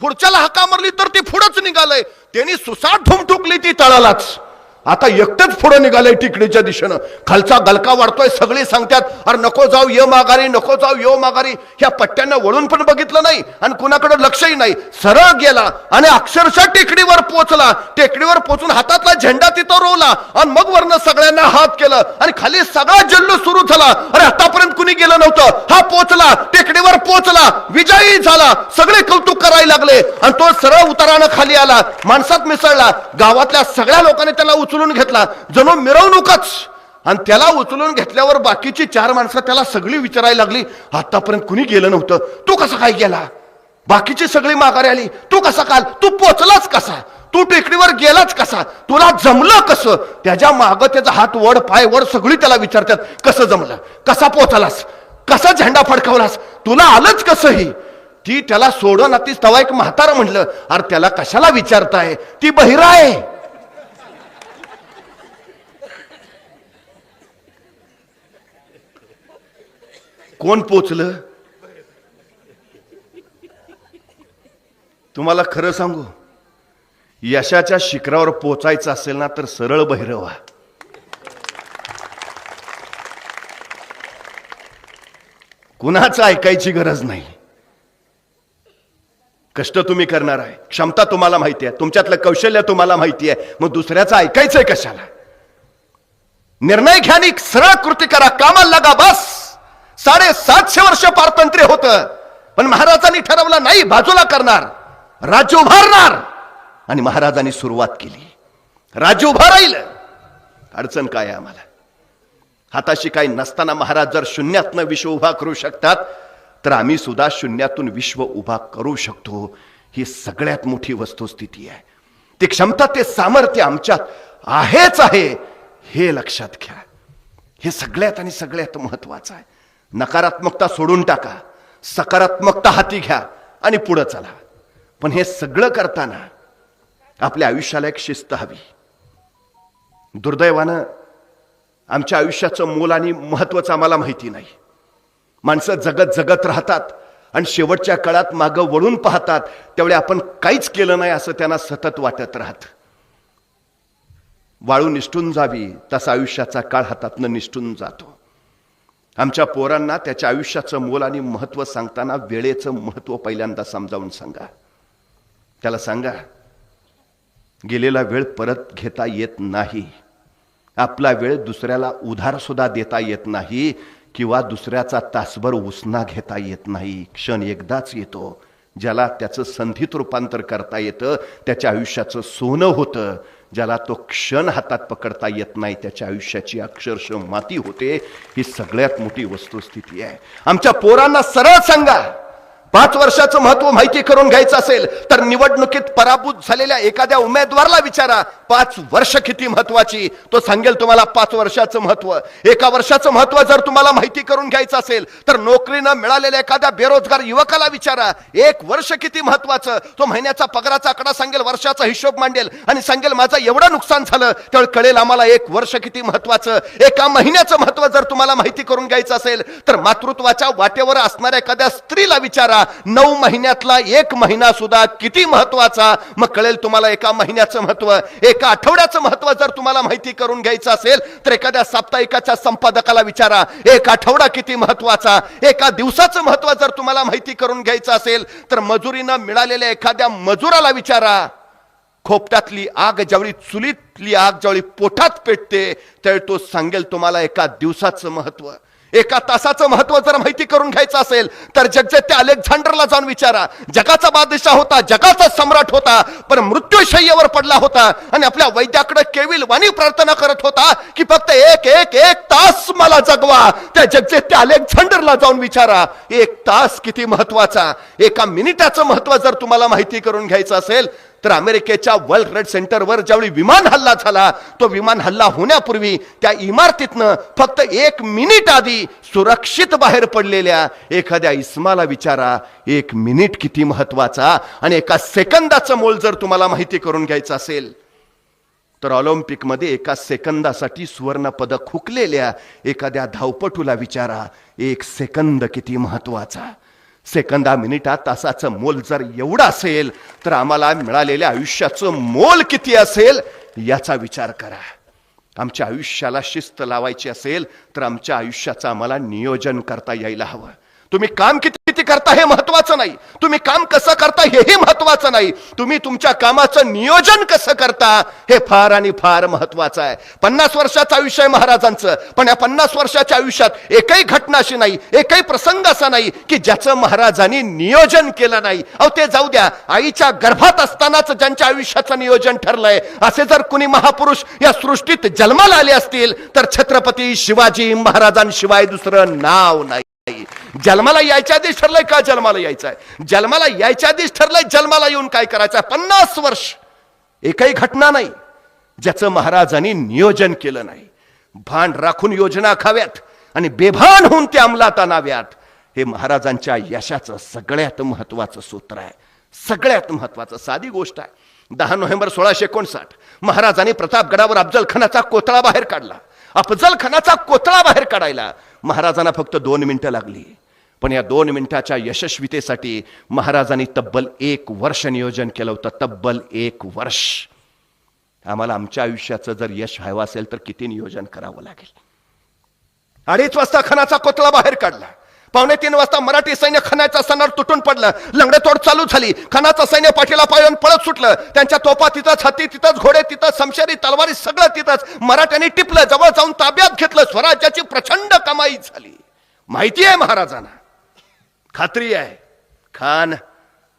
पुढच्याला हाका मारली तर ती पुढंच निघालय. त्यांनी सुसाट ठुमठुकली ती तळालाच. आता एकटंच पुढे निघालंय टिकडीच्या दिशेनं. खालचा गलका वाढतोय. सगळे सांगतात अरे नको जाऊ, ये माघारी, नको जाऊ, ये माघारी. ह्या पट्ट्यांना वळून पण बघितलं नाही आणि कुणाकडे लक्षही नाही. सरळ गेला आणि अक्षरशः टेकडीवर पोहोचला. टेकडीवर पोहोचून हातातला झेंडा तिथं रोवला आणि मग वरनं सगळ्यांना हात केलं आणि खाली सगळा जल्लोष सुरू झाला. अरे आतापर्यंत कुणी गेलं नव्हतं, हा पोहोचला, टेकडीवर पोहोचला, विजयी झाला. सगळे कौतुक करायला लागले आणि तो सरळ उतारानं खाली आला, माणसात मिसळला. गावातल्या सगळ्या लोकांनी त्याला उचलून घेतला, जणू मिरवणूकच. आणि त्याला उचलून घेतल्यावर बाकीची 4 माणसं त्याला सगळी विचारायला लागली, आतापर्यंत कुणी गेलं नव्हतं, तू कसा काय गेला? बाकीची सगळी माघारी आली, तू कसा काल, तू पोचलाच कसा, तू टेकडीवर गेलाच कसा, तुला जमलं कसं? त्याच्या माग त्याचा हात वड पाय वड सगळी त्याला विचारतात, कसं जमलं, कसा पोचलास, कसा झेंडा फडकावलास, तुला आलंच कसं? ही ती त्याला सोडून आतीच. तवा एक म्हातारा म्हणलं, अरे त्याला कशाला विचारताय, ती बहिरा आहे. कोण पोचलं? तुम्हाला खरं सांगू, यशाच्या शिखरावर पोचायचं असेल ना तर सरळ बहिरं व्हा. कुणाचं ऐकायची गरज नाही. कष्ट तुम्ही करणार आहे, क्षमता तुम्हाला माहिती आहे, तुमच्यातलं कौशल्य तुम्हाला माहिती आहे, मग दुसऱ्याचं ऐकायचंय कशाला? निर्णय घ्या आणि सरळ कृती करा, कामाला लागा. बस 750 वर्ष पारतंत्र्य होतं, पण महाराजांनी ठरवलं नाही, बाजूला करणार, राज्य उभारणार. आणि महाराजांनी सुरुवात केली, राज्य उभा राहील. अडचण काय आहे आम्हाला? हाताशी काही नसताना महाराज जर शून्यातनं विश्व उभा करू शकतात, तर आम्ही सुद्धा शून्यातून विश्व उभा करू शकतो. ही सगळ्यात मोठी वस्तुस्थिती आहे. ती क्षमता, ते सामर्थ्य आमच्यात आहेच आहे, हे लक्षात घ्या. हे सगळ्यात आणि सगळ्यात महत्वाचं आहे. नकारात्मकता सोडून टाका, सकारात्मकता हाती घ्या आणि पुढे चला. पण हे सगळं करताना आपल्या आयुष्याला एक शिस्त हवी. दुर्दैवानं आमच्या आयुष्याचं मोल आणि महत्वाचं आम्हाला माहिती नाही. माणसं जगत जगत राहतात आणि शेवटच्या काळात मागं वळून पाहतात, त्यावेळी आपण काहीच केलं नाही असं त्यांना सतत वाटत राहत. वाळू निष्ठून जावी तसा आयुष्याचा काळ हातातनं निष्ठून जातो. आमच्या पोरांना त्याच्या आयुष्याचं मोल आणि महत्व सांगताना वेळेचं महत्व पहिल्यांदा समजावून सांगा. त्याला सांगा, गेलेला वेळ परत घेता येत नाही. आपला वेळ दुसऱ्याला उधार सुद्धा देता येत नाही, किंवा दुसऱ्याचा तासभर उसना घेता येत नाही. क्षण एकदाच येतो. ज्याला त्याचं संधीत रूपांतर करता येतं त्याच्या आयुष्याचं सोनं होतं. ज्याला तो क्षण हातात पकडता येत नाही त्याच्या आयुष्याची अक्षरशः माती होते. ही सगळ्यात मोठी वस्तुस्थिती आहे. आमच्या पोरांना सरळ सांगा, 5 वर्षाचं महत्व माहिती करून घ्यायचं असेल तर निवडणुकीत पराभूत झालेल्या एखाद्या उमेदवाराला विचारा, 5 वर्ष किती महत्वाची, तो सांगेल तुम्हाला 5 वर्षाचं महत्व. 1 वर्षाचं महत्व जर तुम्हाला माहिती करून घ्यायचं असेल तर नोकरीनं मिळालेल्या एखाद्या बेरोजगार युवकाला विचारा, 1 वर्ष किती महत्वाचं. तो महिन्याचा पगाराचा आकडा सांगेल, वर्षाचा हिशोब मांडेल आणि सांगेल माझं एवढं नुकसान झालं, त्यावेळी कळेल आम्हाला 1 वर्ष किती महत्वाचं. 1 महिन्याचं महत्व जर तुम्हाला माहिती करून घ्यायचं असेल तर मातृत्वाच्या वाटेवर असणाऱ्या एखाद्या स्त्रीला विचारा, 9 महिन्यातला 1 महिना सुद्धा किती महत्वाचा. मग कळेल तुम्हाला 1 महिन्याचं महत्व. 1 आठवड्याचं महत्व जर तुम्हाला माहिती करून घ्यायचं असेल तर एखाद्या साप्ताहिकाच्या संपादकाला विचारा, 1 आठवडा किती महत्वाचा. 1 दिवसाचं महत्व जर तुम्हाला माहिती करून घ्यायचं असेल तर मजुरीनं मिळालेल्या एखाद्या मजुराला विचारा. खोपट्यातली आग ज्यावेळी, चुलीतली आग ज्यावेळी पोटात पेटते त्यावेळी तो सांगेल तुम्हाला 1 दिवसाचं महत्व. 1 तासाचं महत्व जर माहिती करून घ्यायचं असेल तर जगजेते अलेक्झांडरला जाऊन विचारा. जगाचा बादशाह होता, जगाचा सम्राट होता, पण मृत्यूशय्येवर पडला होता आणि आपल्या वैद्याकडे केविल वाणी प्रार्थना करत होता की फक्त एक तास मला जगवा. त्या जगजेते अलेक्झांडरला जाऊन विचारा, 1 तास किती महत्वाचा. 1 मिनिटाचं महत्व जर तुम्हाला माहिती करून घ्यायचं असेल तर अमेरिकेच्या वर्ल्ड ट्रेड सेंटरवर ज्यावेळी विमान हल्ला झाला, तो विमान हल्ला होण्यापूर्वी त्या इमारतीतनं फक्त 1 मिनिट आधी सुरक्षित बाहेर पडलेल्या एखाद्या इस्माला विचारा, 1 मिनिट किती महत्वाचा. आणि 1 सेकंदाचं मोल जर तुम्हाला माहिती करून घ्यायचं असेल तर ऑलिम्पिकमध्ये 1 सेकंदासाठी सुवर्ण पदक हुकलेल्या एखाद्या धावपटूला विचारा, 1 सेकंद किती महत्वाचा. सेकंदा, मिनिटा, तासाचं मोल जर एवढं असेल तर आम्हाला मिळालेल्या आयुष्याचं मोल किती असेल याचा विचार करा. आमच्या आयुष्याला शिस्त लावायची असेल तर आमच्या आयुष्याचं आम्हाला नियोजन करता यायला हवं. तुम्ही काम किती करता हे महत्वाचं नाही, तुम्ही काम कसं करता हेही महत्वाचं नाही, तुम्ही तुमच्या कामाचं नियोजन कसं करता हे फार आणि फार महत्वाचं आहे. 50 वर्षाचं आयुष्य आहे महाराजांचं, पण या 50 वर्षाच्या आयुष्यात एकही घटना अशी नाही, एकही प्रसंग असा नाही की ज्याचं महाराजांनी नियोजन केलं नाही. अहो ते जाऊ द्या, आईच्या गर्भात असतानाच ज्यांच्या आयुष्याचं नियोजन ठरलंय असे जर कुणी महापुरुष या सृष्टीत जन्माला आले असतील तर छत्रपती शिवाजी महाराजांशिवाय दुसरं नाव नाही. जन्माला यायच्या आधीच ठरलंय का जन्माला यायचंय, जन्माला यायच्या आधीच ठरलंय जन्माला येऊन काय करायचंय. 50 वर्ष एकही घटना नाही ज्याचं महाराजांनी नियोजन केलं नाही. भान राखून योजना आखाव्यात आणि बेभान होऊन ते अंमलात आणाव्यात, हे महाराजांच्या यशाचं सगळ्यात महत्वाचं सूत्र आहे. सगळ्यात महत्वाचं साधी गोष्ट आहे. 10 नोव्हेंबर 1659 महाराजांनी प्रतापगडावर अफजल खानाचा कोथळा बाहेर काढला. अफजल खानाचा कोथळा बाहेर काढायला महाराजांना फक्त 2 मिनिटं लागली, पण या 2 मिनिटाच्या यशस्वीतेसाठी महाराजांनी तब्बल 1 वर्ष नियोजन केलं होतं. तब्बल 1 वर्ष. आम्हाला आमच्या आयुष्याचं जर यश व्हावं असेल तर किती नियोजन करावं लागेल. 2:30 वाजता खानाचा कोथळा बाहेर काढला. 2:45 वाजता मराठी सैन्य खानाचा सनार तुटून पडलं. लंगडेतोड चालू झाली. खानाचं सैन्य पाठीला पायून पळत सुटलं. त्यांच्या तोफा तिथंच, हत्ती तिथंच, घोडे तिथंच, समशेरी तलवारी सगळं तिथंच. मराठ्यांनी टिपलं, जवळ जाऊन ताब्यात घेतलं. स्वराज्याची प्रचंड कमाई झाली. माहिती आहे महाराजांना, खात्री आहे खान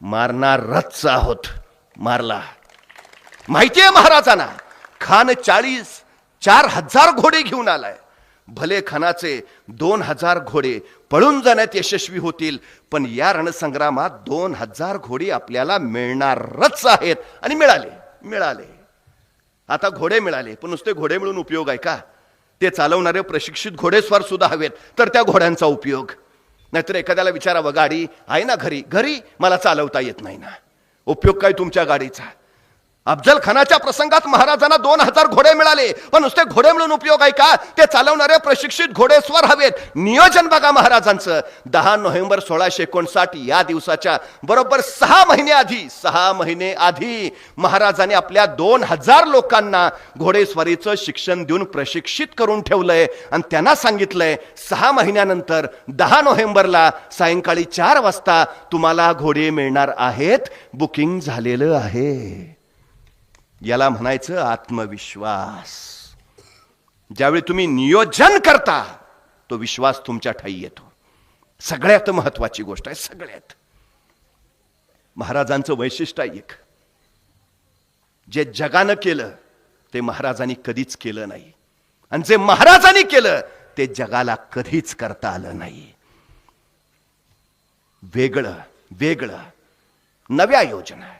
मारणारच आहोत. मारला. माहिती आहे महाराजांना, खान 4,000 घोडे घेऊन आलाय. भले खानाचे 2,000 घोडे पळून जाण्यात यशस्वी होतील, पण या रणसंग्रामात 2,000 घोडे आपल्याला मिळणारच आहेत. आणि मिळाले. आता घोडे मिळाले, पण नुसते घोडे मिळून उपयोग आहे का? ते चालवणारे प्रशिक्षित घोडेस्वार सुद्धा हवेत, तर त्या घोड्यांचा उपयोग. नाहीतर एखाद्याला विचारावं, गाडी आहे ना घरी मला चालवता येत नाही ना, उपयोग काय तुमच्या गाडीचा? अफजल खानाच्या प्रसंगात महाराजांना 2,000 घोडे मिळाले, पण नुसते घोडे मिळून उपयोग आहे का? ते चालवणारे प्रशिक्षित घोडेस्वार हवेत. नियोजन बघा महाराजांचं. 10 नोव्हेंबर 1659 या दिवसाच्या बरोबर 6 महिने आधी महाराजांनी आपल्या 2,000 लोकांना घोडेस्वारीचं शिक्षण देऊन प्रशिक्षित करून ठेवलंय. आणि त्यांना सांगितलंय 6 महिन्यानंतर 10 नोव्हेंबरला सायंकाळी 4 वाजता तुम्हाला घोडे मिळणार आहेत, बुकिंग झालेलं आहे. याला म्हणायचं आत्मविश्वास. ज्यावेळी तुम्ही नियोजन करता तो विश्वास तुमच्या ठायी येतो. सगळ्यात महत्वाची गोष्ट आहे. सगळ्यात महाराजांचं वैशिष्ट्य आहे एक, जे जगानं केलं ते महाराजांनी कधीच केलं नाही, आणि जे महाराजांनी केलं ते जगाला कधीच करता आलं नाही. वेगळं नव्या योजना.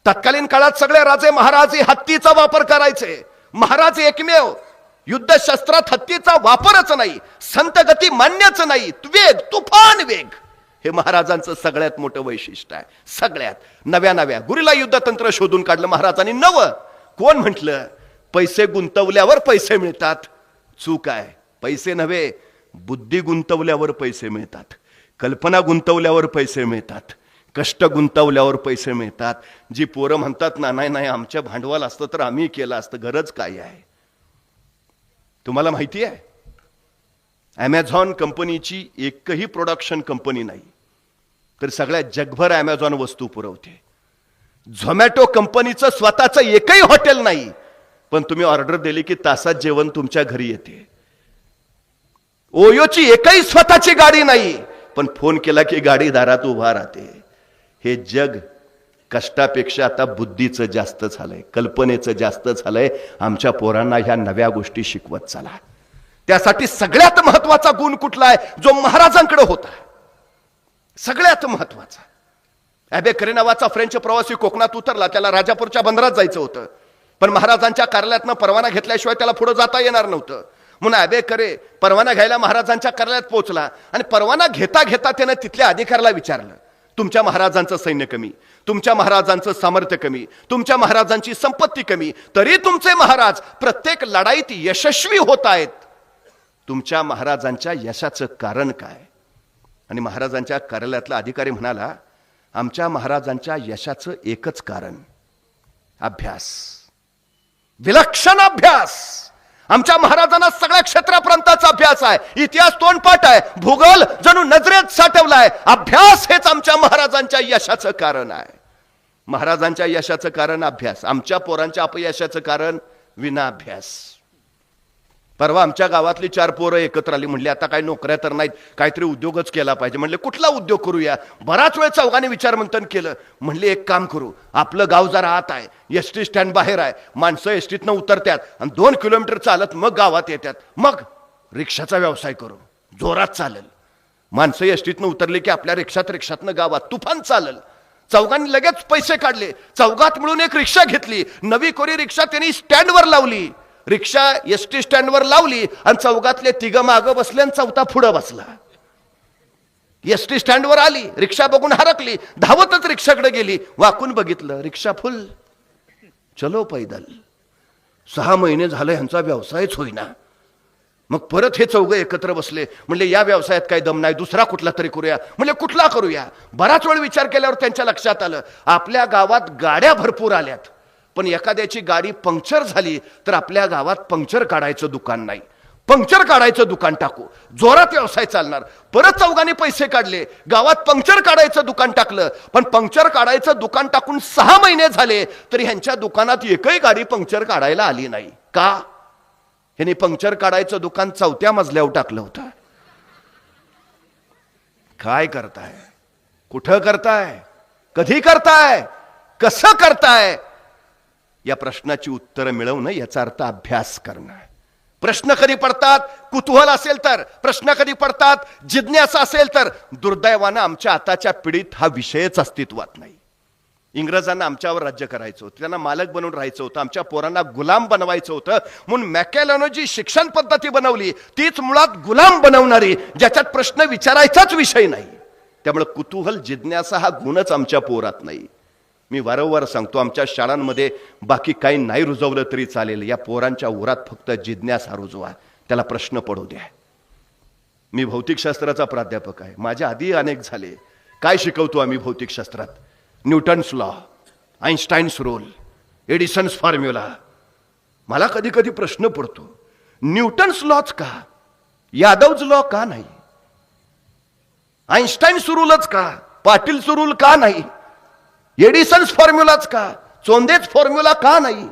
तत्कालीन काळात सगळे राजे महाराजे हत्तीचा वापर करायचे. महाराज एकमेव. युद्धशस्त्रात हत्तीचा वापरच नाही, संतगती मान्यच नाही. तुफान वेग हे महाराजांचं सगळ्यात मोठं वैशिष्ट्य आहे. सगळ्यात नव्या गुरिल्ला युद्धतंत्र शोधून काढलं महाराजांनी. कोण म्हटलं पैसे गुंतवल्यावर पैसे मिळतात? चूक आहे. पैसे नव्हे, बुद्धी गुंतवल्यावर पैसे मिळतात, कल्पना गुंतवल्यावर पैसे मिळतात, कष्ट गुंतवल्यावर पैसे मिळतात. जी पोरं म्हणतात ना, नाही आमच्या भांडवल असतं तर आम्ही केलं असतं, गरज काय आहे? तुम्हाला माहिती आहे ॲमेझॉन कंपनीची एकही प्रोडक्शन कंपनी नाही, तर सगळ्या जगभर ॲमेझॉन वस्तू पुरवते. झोमॅटो कंपनीचं स्वतःचं एकही हॉटेल नाही, पण तुम्ही ऑर्डर दिली की तासात जेवण तुमच्या घरी येते. ओयोची एकही स्वतःची गाडी नाही, पण फोन केला की गाडी दारात उभा राहते. हे जग कष्टापेक्षा आता बुद्धीचं जास्त झालंय, कल्पनेचं जास्त झालंय. आमच्या पोरांना ह्या नव्या गोष्टी शिकवत चला. त्यासाठी सगळ्यात महत्वाचा गुण कुठला आहे, जो महाराजांकडे होता? सगळ्यात महत्वाचा. ॲबेकरे नावाचा फ्रेंच प्रवासी कोकणात उतरला. त्याला राजापूरच्या बंदरात जायचं होतं, पण महाराजांच्या कार्यालयातनं परवाना घेतल्याशिवाय त्याला पुढे जाता येणार नव्हतं. म्हणून ॲबेकरे परवाना घ्यायला महाराजांच्या कार्यालयात पोहोचला, आणि परवाना घेता त्यानं तिथल्या अधिकाऱ्याला विचारलं, तुमच्या महाराजांचं सैन्य कमी, तुमच्या महाराजांचं सामर्थ्य कमी, तुमच्या महाराजांची संपत्ती कमी, तरी तुमचे महाराज प्रत्येक लढाईत यशस्वी होत आहेत. तुमच्या महाराजांच्या यशाचं कारण काय? आणि महाराजांच्या कार्यालयातला अधिकारी म्हणाला, आमच्या महाराजांच्या यशाचं एकच कारण, अभ्यास, विलक्षण अभ्यास. आमच्या महाराजांना सगळ्या क्षेत्रप्रांताचा अभ्यास आहे, इतिहास तोंडपाठ आहे, भूगोल जणू नजरेत साठवलाय. अभ्यास हेच आमच्या महाराजांच्या यशाचं कारण आहे. महाराजांच्या यशाचं कारण अभ्यास, आमच्या पोरांच्या अपयशाचं कारण विना अभ्यास. परवा आमच्या गावातली 4 पोरं एकत्र आली, म्हणले आता काय नोकऱ्या तर नाहीत, काहीतरी उद्योगच केला पाहिजे. म्हणले कुठला उद्योग करूया? बराच वेळ चौघांनी विचारमंथन केलं. म्हणले एक काम करू, आपलं गाव जरा आत आहे, एसटी स्टँड बाहेर आहे, माणसं एसटीतनं उतरतात आणि 2 किलोमीटर चालत मग गावात येतात, मग रिक्षाचा व्यवसाय करू, जोरात चालेल. माणसं एसटीतनं उतरली की आपल्या रिक्षातनं गावात तुफान चालेल. चौघांनी लगेच पैसे काढले, चौघात मिळून एक रिक्षा घेतली, नवी कोरी रिक्षा त्यांनी स्टँडवर लावली. रिक्षा एसटी स्टँडवर लावली आणि चौघातले 3 मागं बसले आणि 4था पुढं बसला. एसटी स्टँडवर आली, रिक्षा बघून हरकली, धावतच रिक्षाकडे गेली, वाकून बघितलं, रिक्षा फुल. चलो पैदल. 6 महिने झाले ह्यांचा व्यवसायच होईना. मग परत हे 4 एकत्र बसले, म्हणले या व्यवसायात काही दम नाही, दुसरा कुठला तरी करूया. म्हणले कुठला करूया? बराच वेळ विचार केल्यावर त्यांच्या लक्षात आलं, आपल्या गावात गाड्या भरपूर आल्यात, पण एखाद्याची गाडी पंक्चर झाली तर आपल्या गावात पंक्चर काढायचं दुकान नाही, पंक्चर काढायचं दुकान टाकू, जोरात व्यवसाय चालणार. परत चौघांनी पैसे काढले, गावात पंक्चर काढायचं दुकान टाकलं. पण पंक्चर काढायचं दुकान टाकून 6 महिने झाले तरी ह्यांच्या दुकानात एकही गाडी पंक्चर काढायला आली नाही. का? ह्यांनी पंक्चर काढायचं दुकान 4थ्या मजल्यावर टाकलं होतं. काय करताय? कुठं करताय? कधी करताय? कसं करताय? या प्रश्नाची उत्तरं मिळवणं याचा अर्थ अभ्यास करणं. प्रश्न कधी पडतात? कुतूहल असेल तर. प्रश्न कधी पडतात? जिज्ञासा असेल तर. दुर्दैवानं आमच्या आताच्या पिढीत हा विषयच अस्तित्वात नाही. इंग्रजांना आमच्यावर राज्य करायचं होतं, त्यांना मालक बनवून राहायचं होतं, आमच्या पोरांना गुलाम बनवायचं होतं. म्हणून मॅकॅलेनं जी शिक्षण पद्धती बनवली तीच मुळात गुलाम बनवणारी, ज्याच्यात प्रश्न विचारायचाच विषय नाही. त्यामुळे कुतूहल, जिज्ञासा हा गुणच आमच्या पोरात नाही. मी वारंवार सांगतो, आमच्या शाळांमध्ये बाकी काही नाही रुजवलं तरी चालेल, या पोरांच्या उरात फक्त जिज्ञासा रुजवा, त्याला प्रश्न पडू द्या. मी भौतिकशास्त्राचा प्राध्यापक आहे, माझ्या आधी अनेक झाले. काय शिकवतो आम्ही भौतिकशास्त्रात? Newton's law, Einstein's rule, Edison's formula. मला कधी कधी प्रश्न पडतो, न्यूटन्स लॉच का, यादवच लॉ का नाही, आईन्स्टाईन्स रूलच का, पाटील्स रूल का नाही, एडिसन्स फॉर्म्युलाच का, चोंदेच फॉर्म्युला का नाही?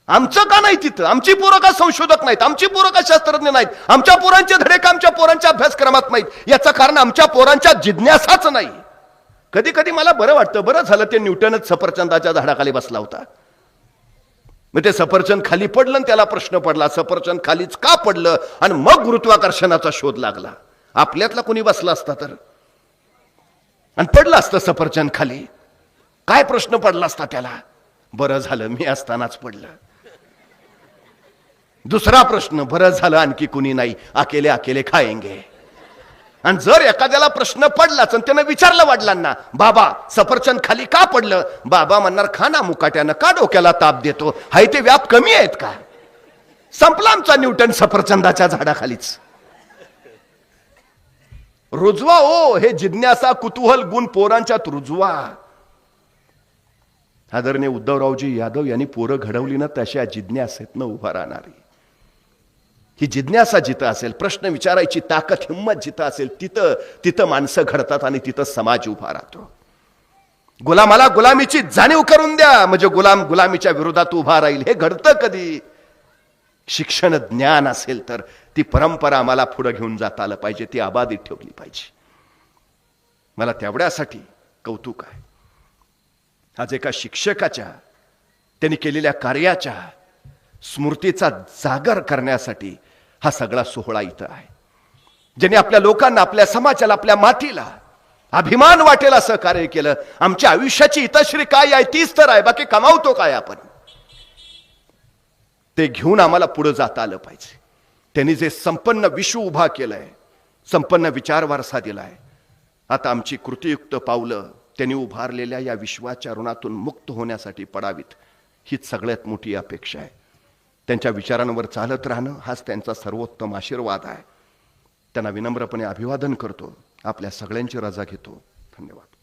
आमचं का नाही तिथं? आमची पोरं का संशोधक नाहीत? आमची पोरं का शास्त्रज्ञ नाहीत? आमच्या पोरांचे धडे का आमच्या पोरांच्या अभ्यासक्रमात नाहीत? याचं कारण आमच्या पोरांच्या जिज्ञासाच नाही. कधी कधी मला बरं वाटतं, बरं झालं ते न्यूटनच सफरचंदाच्या झाडाखाली बसला होता. मग ते सफरचंद खाली पडलं आणि त्याला प्रश्न पडला, सफरचंद खालीच का पडलं? आणि मग गुरुत्वाकर्षणाचा शोध लागला. आपल्यातला कोणी बसला असता तर आणि पडलं असतं सफरचंद खाली, काय प्रश्न पडला असता त्याला? बरं झालं मी असतानाच पडलं. दुसरा प्रश्न, बरं झालं आणखी कुणी नाही, अकेले अकेले खाएंगे. आणि जर एखाद्याला प्रश्न पडलाच आणि त्यानं विचारलं वडिलांना, बाबा सफरचंद खाली का पडलं? बाबा म्हणणार, खाना मुकाट्यानं का डोक्याला ताप देतो, हाय ते व्याप कमी आहेत का? संपला आमचा न्यूटन सफरचंदाच्या झाडाखालीच. रुजवा ओ हे जिज्ञासा, कुतूहल गुण पोरांच्यात रुजवा. आदरणीय उद्धवरावजी यादव यांनी पोरं घडवली ना तशा जिज्ञासेतनं उभा राहणारी. ही जिज्ञासा जिथं असेल, प्रश्न विचारायची ताकद, हिंमत जिथं असेल, तिथं माणसं घडतात आणि तिथं समाज उभा राहतो. गुलामाला गुलामीची जाणीव करून द्या, म्हणजे गुलाम गुलामीच्या विरोधात उभा राहील. हे घडतं कधी? शिक्षण ज्ञान असेल तर. ती परंपरा आम्हाला पुढे घेऊन जाता आलं पाहिजे, ती अबाधित ठेवली पाहिजे. मला तेवढ्यासाठी कौतुक आहे आज एका शिक्षकाच्या, त्यांनी केलेल्या कार्याच्या स्मृतीचा जागर करण्यासाठी हा सगळा सोहळा इथं आहे. ज्यांनी आपल्या लोकांना, आपल्या समाजाला, आपल्या मातीला अभिमान वाटेल असं कार्य केलं. आमच्या आयुष्याची हितश्री काय आहे तीच तर आहे, बाकी कमावतो काय आपण? ते घेऊन आम्हाला पुढे जाता आलं पाहिजे. त्यांनी जे संपन्न विश्व उभा केलंय, संपन्न विचार वारसा दिलाय, आता आमची कृतीयुक्त पावलं त्यांनी उभारलेल्या या विश्वाच्या ऋणातून मुक्त होण्यासाठी पडावीत, हीच सगळ्यात मोठी अपेक्षा आहे. त्यांच्या विचारांवर चालत राहणं हाच त्यांचा सर्वोत्तम आशीर्वाद आहे. त्यांना विनम्रपणे अभिवादन करतो. आपल्या सगळ्यांची रजा घेतो. धन्यवाद.